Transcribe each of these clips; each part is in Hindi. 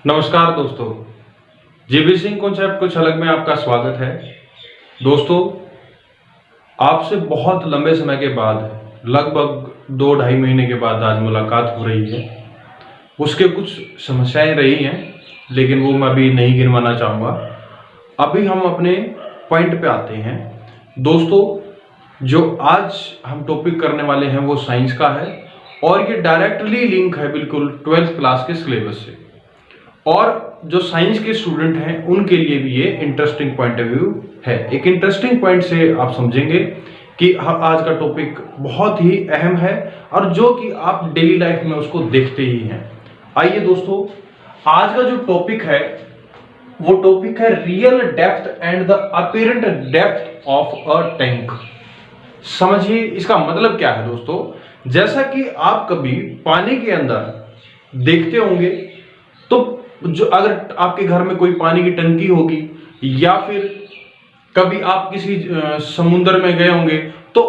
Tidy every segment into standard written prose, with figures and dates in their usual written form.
नमस्कार दोस्तों, जीबी सिंह कॉन्सेप्ट कुछ अलग में आपका स्वागत है। दोस्तों, आपसे बहुत लंबे समय के बाद लगभग 2-2.5 महीने के बाद आज मुलाकात हो रही है। उसके कुछ समस्याएं रही हैं, लेकिन वो मैं अभी नहीं गिनवाना चाहूँगा। अभी हम अपने पॉइंट पे आते हैं। दोस्तों, जो आज हम टॉपिक करने वाले हैं वो साइंस का है और ये डायरेक्टली लिंक है बिल्कुल 12th क्लास के सिलेबस से। और जो साइंस के स्टूडेंट हैं उनके लिए भी ये इंटरेस्टिंग पॉइंट ऑफ व्यू है। एक इंटरेस्टिंग पॉइंट से आप समझेंगे कि आज का टॉपिक बहुत ही अहम है और जो कि आप डेली लाइफ में उसको देखते ही हैं। आइए दोस्तों, आज का जो टॉपिक है वो टॉपिक है real depth and the apparent depth of a tank. समझिए इसका मतलब क्या है दोस्तों। जैसा कि आप कभी पानी के अंदर देखते होंगे तो जो अगर आपके घर में कोई पानी की टंकी होगी या फिर कभी आप किसी समुद्र में गए होंगे तो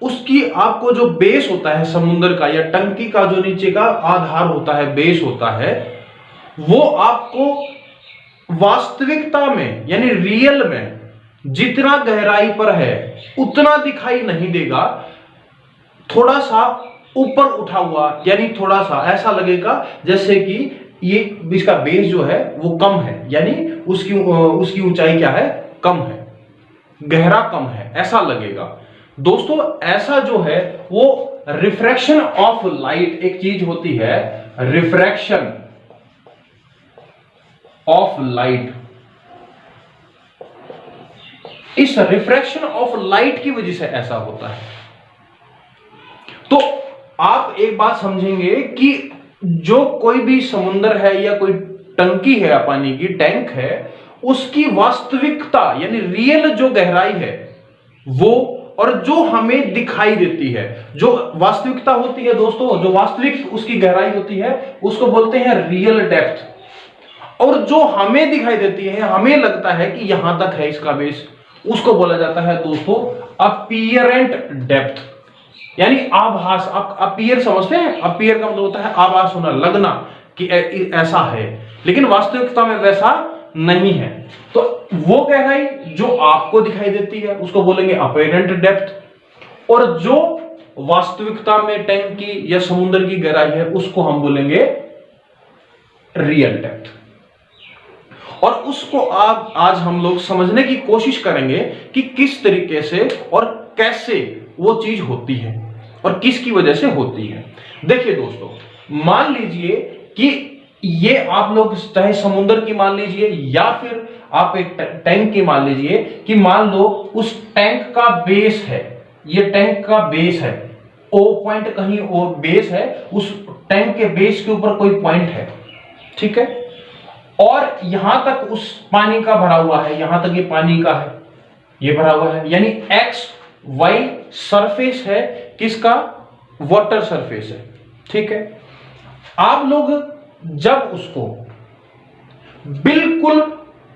उसकी आपको जो बेस होता है समुद्र का या टंकी का जो नीचे का आधार होता है, बेस होता है, वो आपको वास्तविकता में यानी रियल में जितना गहराई पर है उतना दिखाई नहीं देगा। थोड़ा सा ऊपर उठा हुआ यानी थोड़ा सा ऐसा लगेगा जैसे कि ये इसका बेस जो है वो कम है, यानी उसकी ऊंचाई क्या है, कम है, गहरा कम है, ऐसा लगेगा। दोस्तों, ऐसा जो है वो रिफ्रैक्शन ऑफ लाइट एक चीज होती है, रिफ्रैक्शन ऑफ लाइट। इस रिफ्रैक्शन ऑफ लाइट की वजह से ऐसा होता है। तो आप एक बात समझेंगे कि जो कोई भी समुद्र है या कोई टंकी है, पानी की टैंक है, उसकी वास्तविकता यानी रियल जो गहराई है वो और जो हमें दिखाई देती है, जो वास्तविकता होती है दोस्तों, जो वास्तविक उसकी गहराई होती है उसको बोलते हैं रियल डेप्थ। और जो हमें दिखाई देती है, हमें लगता है कि यहां तक है इसका बेस, उसको बोला जाता है दोस्तों अपीयरेंट डेप्थ, यानी आभास। आप अपीयर समझते हैं? अपीयर का मतलब होता है आभास होना, लगना कि ऐसा है, लेकिन वास्तविकता में वैसा नहीं है। तो वो गहराई जो आपको दिखाई देती है उसको बोलेंगे अपीरेंट डेप्थ, और जो वास्तविकता में टैंक की या समुद्र की गहराई है उसको हम बोलेंगे रियल डेप्थ। और उसको आज हम लोग समझने की कोशिश करेंगे कि किस तरीके से और कैसे वो चीज होती है और किसकी वजह से होती है। देखिए दोस्तों, मान लीजिए कि ये आप लोग चाहे समुद्र की मान लीजिए या फिर आप एक टैंक की मान लीजिए कि मान लो उस टैंक का बेस है, ये टैंक का बेस है, ओ पॉइंट कहीं ओ बेस है, उस टैंक के बेस के ऊपर कोई पॉइंट है, ठीक है, और यहां तक उस पानी का भरा हुआ है, यहां तक ये पानी का है, ये भरा हुआ है, यानी एक्स वाई सरफेस है किसका, वाटर सरफेस है, ठीक है। आप लोग जब उसको बिल्कुल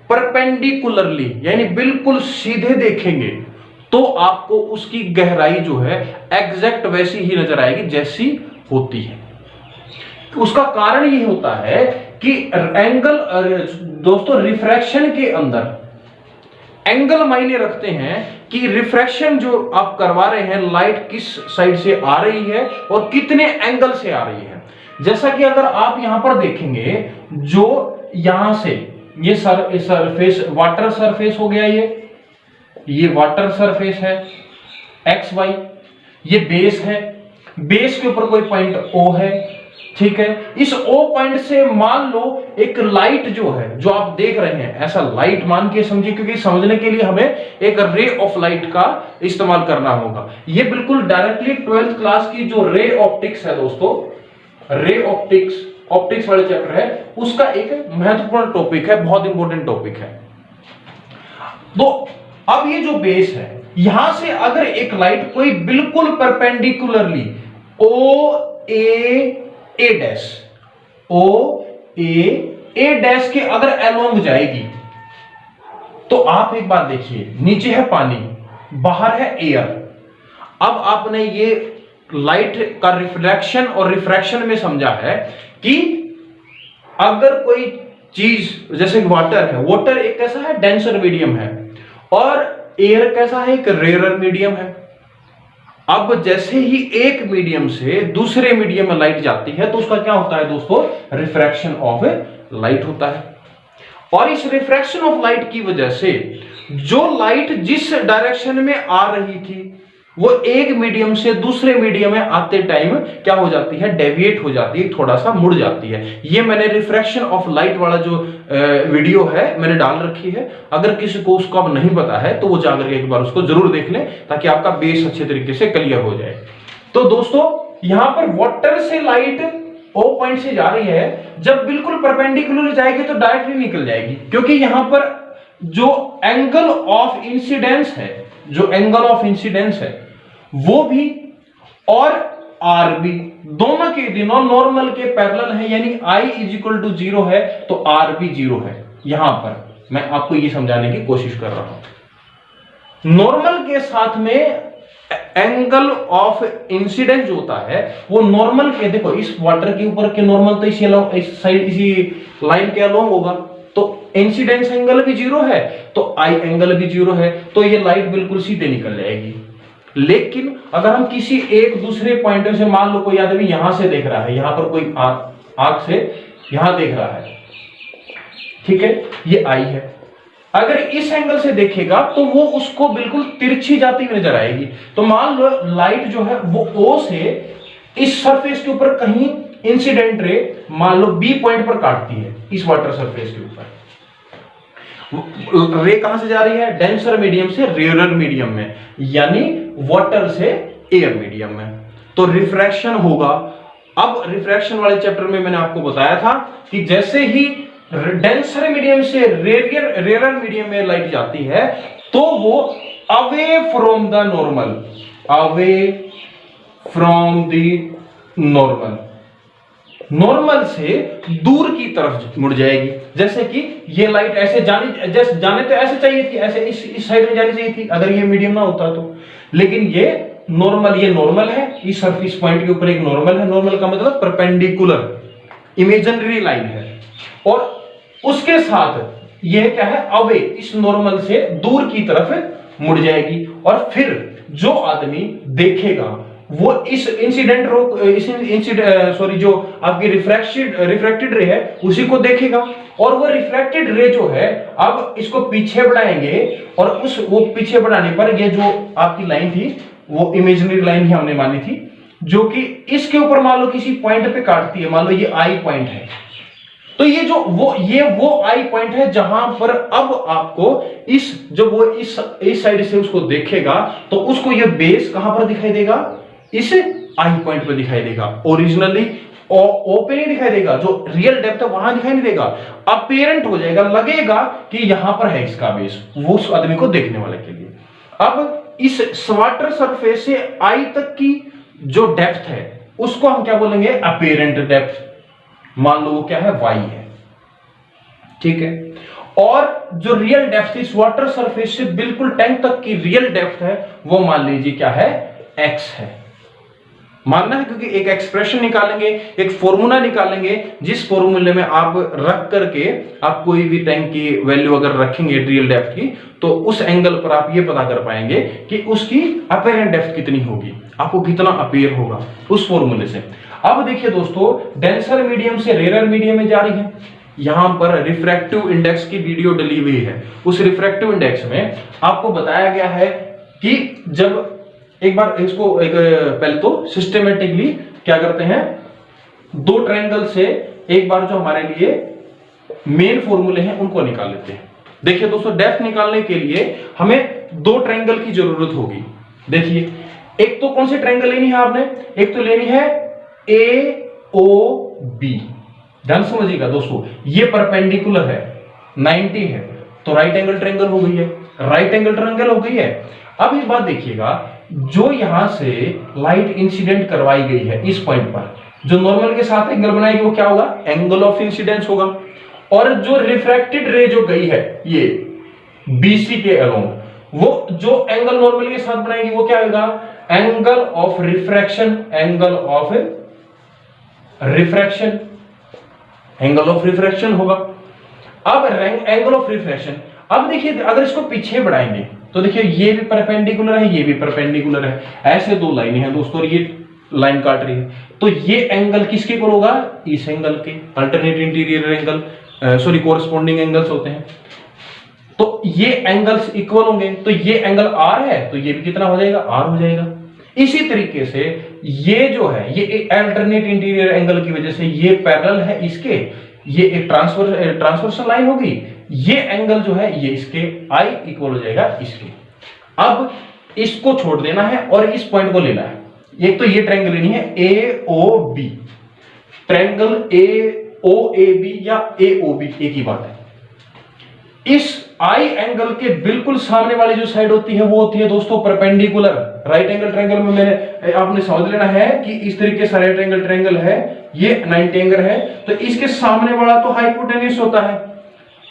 परपेंडिकुलरली यानी बिल्कुल सीधे देखेंगे तो आपको उसकी गहराई जो है एग्जैक्ट वैसी ही नजर आएगी जैसी होती है। उसका कारण ये होता है कि एंगल, दोस्तों रिफ्रैक्शन के अंदर एंगल मायने रखते हैं कि रिफ्रैक्शन जो आप करवा रहे हैं, लाइट किस साइड से आ रही है और कितने एंगल से आ रही है। जैसा कि अगर आप यहां पर देखेंगे, जो यहां से ये सरफेस वाटर सरफेस हो गया, ये वाटर सरफेस है एक्स वाई, ये बेस है, बेस के ऊपर कोई पॉइंट ओ है, ठीक है। इस ओ पॉइंट से मान लो एक लाइट जो है, जो आप देख रहे हैं, ऐसा लाइट मान के समझिए, क्योंकि समझने के लिए हमें एक रे ऑफ लाइट का इस्तेमाल करना होगा। ये बिल्कुल डायरेक्टली 12th क्लास की जो रे ऑप्टिक्स है दोस्तों, रे ऑप्टिक्स वाले चैप्टर है, उसका एक महत्वपूर्ण टॉपिक है, बहुत इंपॉर्टेंट टॉपिक है। तो अब ये जो बेस है, यहां से अगर एक लाइट कोई बिल्कुल परपेंडिकुलरली ए डैश, ओ ए डैश के अगर अलोंग जाएगी, तो आप एक बात देखिए, नीचे है पानी, बाहर है एयर। अब आपने ये लाइट का रिफ्लेक्शन और रिफ्रैक्शन में समझा है कि अगर कोई चीज जैसे वाटर है, वाटर एक कैसा है, डेंसर मीडियम है, और एयर कैसा है, एक रेयरर मीडियम है। अब जैसे ही एक मीडियम से दूसरे मीडियम में लाइट जाती है तो उसका क्या होता है दोस्तों, रिफ्रैक्शन ऑफ लाइट होता है। और इस रिफ्रैक्शन ऑफ लाइट की वजह से जो लाइट जिस डायरेक्शन में आ रही थी वो एक मीडियम से दूसरे मीडियम में आते टाइम क्या हो जाती है, डेविएट हो जाती है, थोड़ा सा मुड़ जाती है। ये मैंने रिफ्रैक्शन ऑफ लाइट वाला जो वीडियो है मैंने डाल रखी है, अगर किसी को उसको अब नहीं पता है तो वो जाकर एक बार उसको जरूर देख लें ताकि आपका बेस अच्छे तरीके से क्लियर हो जाए। तो दोस्तों यहां पर वाटर से लाइट O पॉइंट से जा रही है, जब बिल्कुल परपेंडिकुलर जाएगी तो डायरेक्टली निकल जाएगी, क्योंकि यहां पर जो एंगल ऑफ इंसिडेंस है, जो एंगल ऑफ इंसिडेंस है वो भी और आर भी दोनों के दिनों नॉर्मल के पैरेलल है, यानी I इज इक्वल टू 0 है तो आर भी 0 है। यहां पर मैं आपको ये समझाने की कोशिश कर रहा हूं, नॉर्मल के साथ में एंगल ऑफ इंसिडेंस जो होता है वो नॉर्मल के, देखो इस वाटर के ऊपर के नॉर्मल तो इस साइड इसी लाइन के अलोंग होगा, तो इंसिडेंस एंगल भी 0 है तो आई एंगल भी 0 है, तो ये लाइट बिल्कुल सीधे निकल जाएगी। लेकिन अगर हम किसी एक दूसरे पॉइंट से, मान लो कोई आदमी यहां से देख रहा है, यहां पर कोई आंख से यहां देख रहा है, ठीक है, ये आई है, अगर इस एंगल से देखेगा तो वो उसको बिल्कुल तिरछी जाती हुई नजर आएगी। तो मान लो लाइट जो है वो O से इस सरफेस के ऊपर कहीं इंसिडेंट रे मान लो B पॉइंट पर काटती है, इस वाटर सरफेस के ऊपर रे कहां से जा रही है, डेंसर मीडियम से रेयरर मीडियम में, यानी वाटर से एयर मीडियम में, तो रिफ्रैक्शन होगा। अब रिफ्रैक्शन वाले चैप्टर में मैंने आपको बताया था कि जैसे ही डेंसर मीडियम से रेयरर मीडियम में लाइट जाती है तो वो away from the normal, away from the normal, normal से दूर की तरफ मुड़ जाएगी। जैसे कि ये लाइट ऐसे जाने तो ऐसे चाहिए थी, ऐसे इस साइड में जानी चाहिए थी अगर ये मीडियम ना होता तो, लेकिन ये नॉर्मल है, इस सरफेस पॉइंट के ऊपर एक नॉर्मल है, नॉर्मल का मतलब परपेंडिकुलर इमेजिनरी लाइन है, और उसके साथ यह क्या है, अवे, इस नॉर्मल से दूर की तरफ मुड़ जाएगी। और फिर जो आदमी देखेगा वो इस जो आपकी रिफ्रैक्टेड रे है उसी को देखेगा, और वो रिफ्रैक्टेड रे जो है अब इसको पीछे बढ़ाएंगे, और वो पीछे बढ़ाने पर ये जो आपकी लाइन थी वो इमेजिनरी लाइन ही हमने मानी थी, जो कि इसके ऊपर मान लो किसी पॉइंट पे काटती है, मान लो ये आई पॉइंट है, तो ये वो आई पॉइंट है जहां पर अब आपको इस साइड से उसको देखेगा तो उसको ये बेस कहां पर दिखाई देगा, इस आई पॉइंट पर दिखाई देगा। ओरिजिनली ओ पे नहीं दिखाई देगा, जो रियल डेप्थ है वहां दिखाई नहीं देगा, अपीयरेंट हो जाएगा, लगेगा कि यहां पर है इसका बेस, वो उस आदमी को देखने वाले के लिए। अब इस वाटर सरफेस से आई तक की जो डेप्थ है उसको हम क्या बोलेंगे, अपीयरेंट डेप्थ, मान लो वो क्या है, y है, ठीक है। और जो रियल डेप्थ इस वाटर सरफेस से बिल्कुल टैंक तक की रियल डेप्थ है वो मान लीजिए क्या है, x है, मानना है, क्योंकि एक एक्सप्रेशन निकालेंगे, एक फॉर्मूला निकालेंगे, जिस फॉर्मूले में आप रख करके आप कोई भी टैंक की वैल्यू अगर रखेंगे रियल डेप्थ की, तो उस एंगल पर आप ये पता कर पाएंगे कि उसकी अपीयरेंट डेप्थ कितनी होगी, आपको कितना अपीयर होगा उस फॉर्मूले से। अब देखिए दोस्तों, डेंसर मीडियम से रेयरर मीडियम में जा रही है, यहां पर रिफ्रैक्टिव इंडेक्स की वीडियो डली हुई है, उस रिफ्रैक्टिव इंडेक्स में आपको बताया गया है कि जब एक बार इसको पहले तो सिस्टमेटिकली क्या करते हैं, दो ट्रायंगल से एक बार जो हमारे लिए मेन फॉर्मूले हैं उनको निकाल लेते हैं। देखिए दोस्तों, डेप्थ निकालने के लिए हमें दो ट्रायंगल की जरूरत होगी। देखिए, एक तो कौन सी ट्रायंगल लेनी है आपने, एक तो लेनी है AOB, ध्यान समझिएगा दोस्तों, ये परपेंडिकुलर है, 90 है, तो राइट एंगल ट्रायंगल हो गई है, राइट एंगल ट्रायंगल हो गई है। अब एक बात देखिएगा, जो यहां से लाइट इंसिडेंट करवाई गई है इस पॉइंट पर, जो नॉर्मल के साथ एंगल बनाएगी वो क्या होगा, एंगल ऑफ इंसिडेंस होगा, और जो रिफ्रैक्टेड रे जो गई है ये BC के अलोंग, वो जो एंगल नॉर्मल के साथ बनाएगी वो क्या होगा, angle of refraction, angle of refraction, angle of refraction होगा। अब एंगल ऑफ रिफ्रैक्शन, अब देखिए अगर इसको पीछे बढ़ाएंगे तो देखिए ये भी परपेंडिकुलर है, ये भी परपेंडिकुलर है, ऐसे दो लाइनें हैं दोस्तों और ये लाइन काट रही है, तो ये एंगल किसके इक्वल होगा, इस एंगल के, alternate interior angle, sorry corresponding angles होते हैं, तो ये एंगल्स इक्वल होंगे, तो ये एंगल आर है तो ये भी कितना हो जाएगा, आर हो जाएगा। इसी तरीके से ये जो है ये अल्टरनेट इंटीरियर एंगल की वजह से ये पैरेलल है इसके, ये एक ट्रांसवर्सल लाइन होगी, ये एंगल जो है ये इसके आई इक्वल हो जाएगा इसके। अब इसको छोड़ देना है और इस पॉइंट को लेना है, एक तो ये ट्रायंगल लेनी है A O B, triangle A O A B या ए ओ बी एक ही बात है। इस आई एंगल के बिल्कुल सामने वाली जो साइड होती है वो होती है दोस्तों परपेंडिकुलर। राइट एंगल ट्रायंगल में मैंने आपने समझ लेना है कि इस तरीके से राइट एंगल ट्रायंगल है, ये 90 एंगल है, तो इसके सामने वाला तो हाइपोटेन्यूस होता है।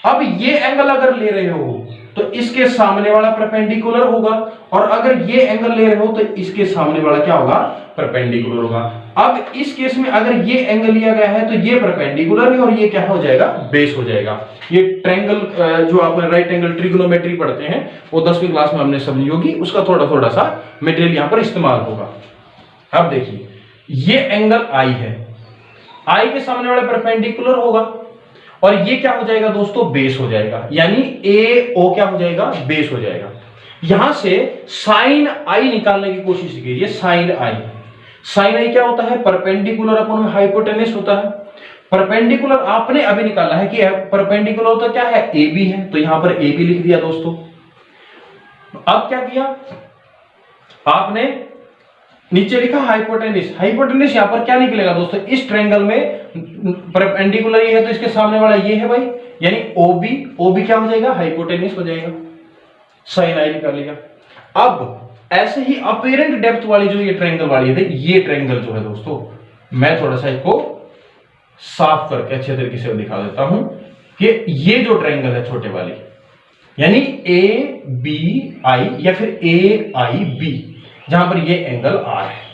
अब ये एंगल अगर ले रहे हो तो इसके सामने वाला परपेंडिकुलर होगा, और अगर ये एंगल ले रहे हो तो इसके सामने वाला क्या होगा, परपेंडिकुलर होगा। अब इस केस में अगर ये एंगल लिया गया है तो ये परपेंडिकुलर है और ये क्या हो जाएगा, बेस हो जाएगा। ये ट्रायंगल जो आप राइट एंगल ट्रिग्नोमेट्री पढ़ते हैं वो 10वीं क्लास में हमने समझी होगी, उसका थोड़ा थोड़ा सा मटेरियल यहां पर इस्तेमाल होगा। अब देखिए ये एंगल आई है, आई के सामने वाला परपेंडिकुलर होगा और ये क्या हो जाएगा दोस्तों, बेस हो जाएगा, यानी ए ओ क्या हो जाएगा, बेस हो जाएगा। यहां से साइन आई निकालने की कोशिश कीजिए, साइन आई, साइन आई क्या होता है, परपेंडिकुलर अपॉन हाइपोटेन्यूस होता है। परपेंडिकुलर आपने अभी निकाला है कि परपेंडिकुलर होता क्या है, ए बी है, तो यहां पर ए बी लिख दिया दोस्तों। अब क्या किया आपने, नीचे लिखा हाइपोटेन्यूस, हाइपोटेन्यूस यहां पर क्या निकलेगा दोस्तों, इस ट्रायंगल में परपेंडिकुलर ये है तो इसके सामने वाला ये है भाई, यानी ओबी, ओबी क्या हो जाएगा, हाइपोटेन्यूस हो जाएगा, साइन आई निकाल लिया। अब ऐसे ही अपीरेंट डेप्थ वाली जो ये ट्रायंगल वाली है, ये ट्रायंगल जो है दोस्तों, मैं थोड़ा सा इसको साफ करके अच्छे तरीके से दिखा देता हूं कि ये जो ट्रायंगल है छोटे वाली, यानी ए बी आई या फिर ए आई बी, जहां पर ये एंगल आर है,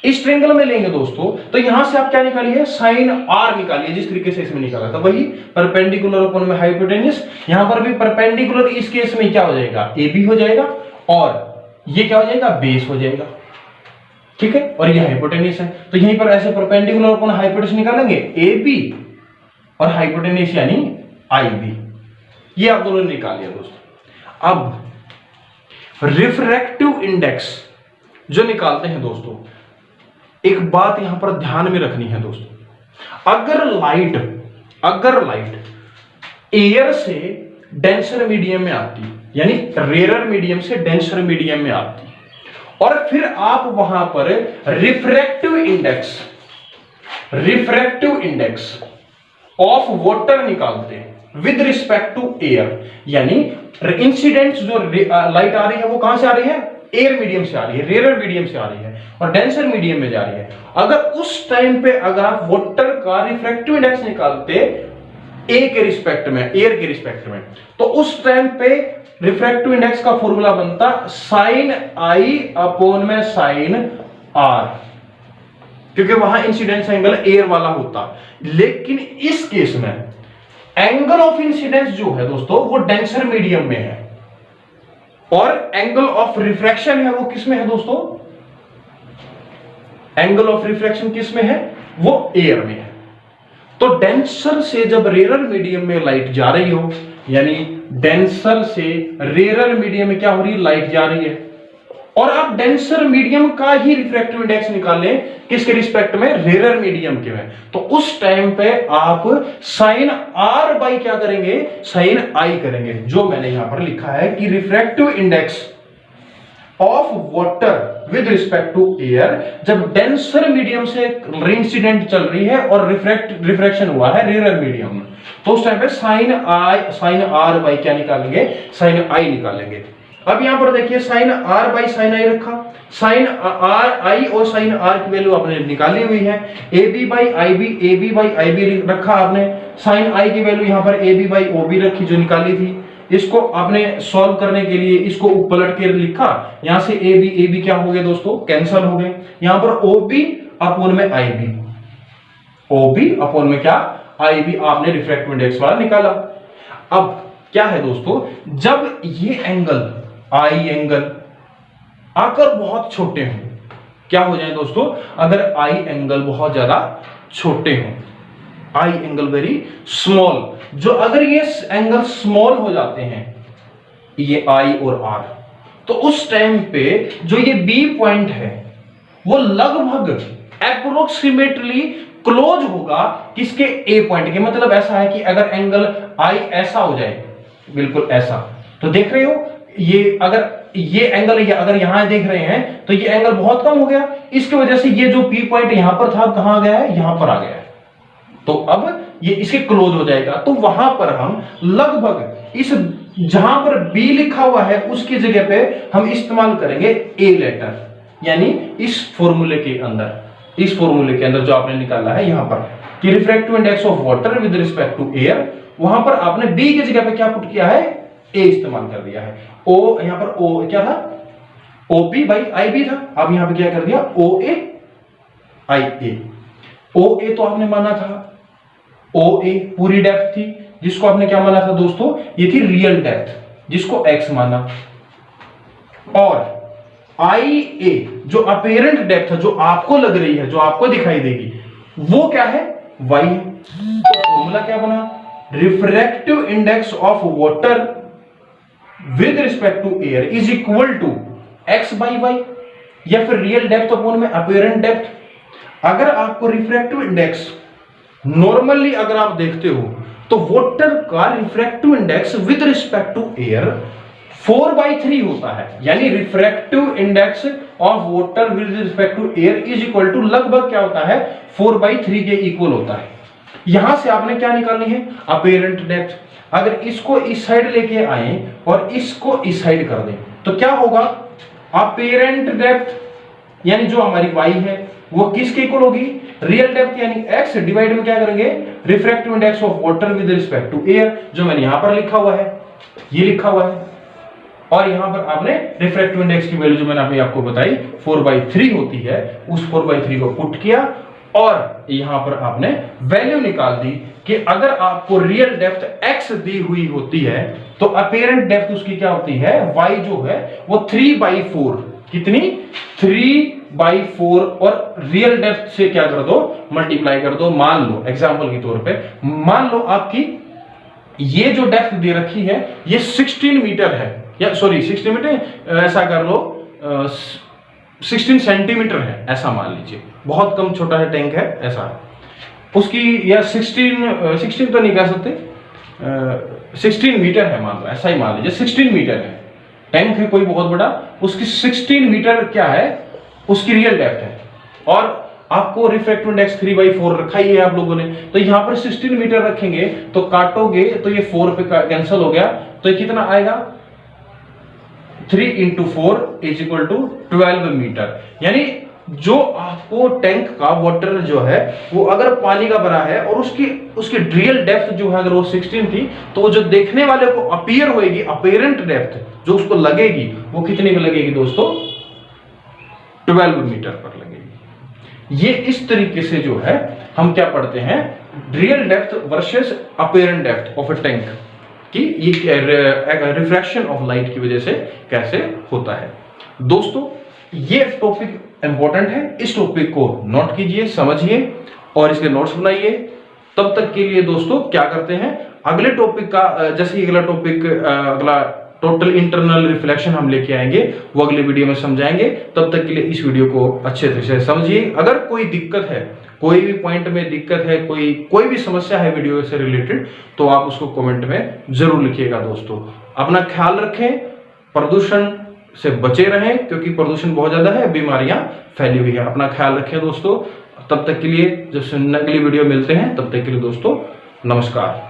इस ट्रायंगल में लेंगे दोस्तों तो यहां से आप क्या निकालिए, साइन आर निकालिए, जिस तरीके से इसमें निकाला था वही परपेंडिकुलर अपॉन में हाइपोटेन्यूस। यहां पर भी परपेंडिकुलर इस केस में क्या हो जाएगा, ए बी हो जाएगा और ये क्या हो जाएगा, बेस हो जाएगा, ठीक है, और ये हाइपोटेन्यूस है, तो यहीं पर ऐसे परपेंडिकुलर अपॉन हाइपोटेन्यूस निकालेंगे, ए बी और हाइपोटेन्यूस यानी आई बी, ये आप दोनों ने निकाल लिया दोस्तों। अब रिफ्रैक्टिव इंडेक्स जो निकालते हैं दोस्तों, एक बात यहां पर ध्यान में रखनी है दोस्तों, अगर लाइट एयर से डेंसर मीडियम में आती, यानी रेयर मीडियम से डेंसर मीडियम में आती, और फिर आप वहां पर रिफ्रैक्टिव इंडेक्स ऑफ वाटर निकालते हैं विद रिस्पेक्ट टू एयर, यानी इंसिडेंट जो लाइट आ रही है वो कहां से आ रही है, एयर मीडियम से आ रही है, रेयर मीडियम से आ रही है और डेंसर मीडियम में जा रही है। अगर उस टाइम पे अगर आप वाटर का रिफ्रैक्टिव इंडेक्स निकालते ए के रिस्पेक्ट में, एयर के रिस्पेक्ट में, तो उस टाइम पे रिफ्रैक्टिव इंडेक्स का फॉर्मूला बनता साइन आई अपॉन में साइन आर, क्योंकि वहां इंसिडेंस एंगल एयर वाला होता। लेकिन इस केस में एंगल ऑफ इंसिडेंस जो है दोस्तों वो डेंसर मीडियम में है और एंगल ऑफ रिफ्रैक्शन है वो किस में है दोस्तों, एंगल ऑफ रिफ्रैक्शन किस में है, वो एयर में है। तो डेंसर से जब रेयर मीडियम में लाइट जा रही हो, यानी डेंसर से रेयर मीडियम में क्या हो रही है, लाइट जा रही है, और आप डेंसर मीडियम का ही रिफ्रैक्टिव इंडेक्स निकाल लें किसके रिस्पेक्ट में, रेयर मीडियम के में, तो उस टाइम पे आप साइन आर बाई क्या करेंगे, साइन आई करेंगे, जो मैंने यहां पर लिखा है कि refractive index of water with respect to air, जब डेंसर मीडियम से इंसिडेंट चल रही है और रिफ्रैक्शन हुआ है रेयर मीडियम में, तो उस टाइम पे साइन आर बाई क्या निकालेंगे, साइन आई निकालेंगे। अब यहां पर देखिए साइन आर बाई साइन आई रखा, साइन आर आई और साइन आर की वैल्यू आपने निकाली हुई है, A B by I B, A B by I B रखा आपने, साइन आई की वैल्यू यहां पर A B by O B रखी जो निकाली थी, इसको आपने सॉल्व करने के लिए इसको पलट के लिखा, यहां से ए बी क्या हो गए दोस्तों, कैंसल हो गए, यहां पर ओ बी अपॉन में आई बी, ओ बी अपॉन में क्या, आई भी आपने रिफ्रैक्टिव इंडेक्स वाला निकाला। अब क्या है दोस्तों, जब ये एंगल आई एंगल आकर बहुत छोटे हों, क्या हो जाए दोस्तों, अगर आई एंगल बहुत ज्यादा छोटे हों, आई एंगल वेरी स्मॉल, जो अगर ये एंगल स्मॉल हो जाते हैं, ये आई और आर, तो उस टाइम पे जो ये बी पॉइंट है वो लगभग अप्रोक्सीमेटली क्लोज होगा किसके, ए पॉइंट के। मतलब ऐसा है कि अगर एंगल आई ऐसा हो जाए, बिल्कुल ऐसा, तो देख रहे हो ये, अगर ये एंगल ये अगर यहां देख रहे हैं तो ये एंगल बहुत कम हो गया, इसकी वजह से ये जो पी पॉइंट यहां पर था कहां गया है, यहां पर आ गया है, तो अब ये इसके क्लोज हो जाएगा। तो वहां पर हम लगभग इस जहां पर बी लिखा हुआ है उसकी जगह पे हम इस्तेमाल करेंगे ए लेटर, यानी इस फॉर्मूले के अंदर, इस फॉर्मूले के अंदर जो आपने निकाला है यहां पर कि refractive index of water with respect to air, वहां पर आपने बी की जगह पे क्या पुट किया है, ए इस्तेमाल कर दिया है। ओ यहां पर ओ क्या था, ओपी बाई आई बी था, अब यहां पे क्या कर दिया, ओ ए आई ए। ओ ए तो आपने माना था, ओ ए पूरी डेप्थ थी, जिसको आपने क्या माना था दोस्तों, ये थी रियल डेप्थ, जिसको एक्स माना, और आई ए जो अपेरेंट डेप्थ है, जो आपको लग रही है, जो आपको दिखाई देगी, वो क्या है, वाई है। तो फॉर्मूला क्या बना, refractive index of water with respect to air is equal to X by Y, या फिर रियल डेप्थ अपॉन में अपेरेंट डेप्थ। अगर आपको रिफ्रैक्टिव इंडेक्स नॉर्मली अगर आप देखते हो तो वाटर का refractive index with respect to air 4/3 होता है, यानी refractive index of water with respect to air is equal to लगभग क्या होता है, 4/3 के इक्वल होता है। यहां से आपने क्या निकालनी है, अपेरेंट डेप्थ। अगर इसको इस साइड लेके आए और इसको इस साइड कर दें तो क्या होगा, अपेरेंट डेप्थ यानी जो हमारी वाई है वो किसके इक्वल होगी, रियल डेप्थ यानी x डिवाइड में क्या करेंगे, refractive index of water with respect to air, जो मैंने यहां पर लिखा हुआ है, ये लिखा हुआ है, और यहां पर आपने रिफ्रैक्टिव इंडेक्स की वैल्यू जो मैंने अभी आपको बताई 4/3 होती है, उस 4/3 को पुट किया और यहां पर आपने वैल्यू निकाल दी कि अगर आपको रियल डेप्थ x दी हुई होती है तो अपेरेंट डेप्थ उसकी क्या होती है, y जो है वो 3/4, कितनी, 3/4, और रियल डेप्थ से क्या कर दो, मल्टीप्लाई कर दो। मान लो एग्जांपल के तौर पे, मान लो आपकी ये जो डेप्थ दे रखी है ये 16 मीटर है, या सॉरी 16 मीटर, ऐसा कर लो 16 सेंटीमीटर है, ऐसा मान लीजिए, बहुत कम छोटा है टैंक है ऐसा, उसकी या 16 तो नहीं कह सकते, 16 मीटर है मान लो, ऐसा ही मान लीजिए 16 मीटर है टैंक है कोई बहुत बड़ा, उसकी 16 मीटर क्या है, उसकी रियल डेप्थ है, और आपको रिफ्रैक्टिव इंडेक्स 3/4 रखा ही है आप लोगों ने, तो यहां पर 16 मीटर रखेंगे तो काटोगे तो ये 4 पे कैंसिल हो गया, तो ये कितना आएगा, 3 × 4 इज इक्वल टू 12 मीटर। यानी जो आपको टैंक का वाटर जो है वो अगर पानी का भरा है और उसकी रियल डेप्थ जो है अगर वो 16 थी, तो जो देखने वाले को अपीयर होएगी, अपेरेंट डेप्थ जो उसको लगेगी वो कितने पे लगेगी दोस्तों, 12 मीटर पर लगेगी। ये इस तरीके से जो है हम क्या पढ़ते हैं, real depth versus apparent depth of a tank कि ये रिफ्रैक्शन ऑफ लाइट की वजह से कैसे होता है। दोस्तों ये टॉपिक इंपॉर्टेंट है, इस टॉपिक को नोट कीजिए, समझिए और इसके नोट्स बनाइए। तब तक के लिए दोस्तों क्या करते हैं, अगले टॉपिक का, जैसे अगला टॉपिक, अगला टोटल इंटरनल रिफ्लेक्शन हम लेके आएंगे, वो अगले वीडियो में समझाएंगे। तब तक के लिए इस वीडियो को अच्छे तरह से समझिए। अगर कोई दिक्कत है, कोई भी पॉइंट में दिक्कत है, कोई भी समस्या है वीडियो से रिलेटेड, तो आप उसको कमेंट में जरूर लिखिएगा। दोस्तों अपना ख्याल रखें, प्रदूषण से बचे रहें, क्योंकि प्रदूषण बहुत ज्यादा है, बीमारियां फैली हुई है। अपना ख्याल रखें दोस्तों। तब तक के लिए, जब अगली वीडियो मिलते हैं, तब तक के लिए दोस्तों नमस्कार।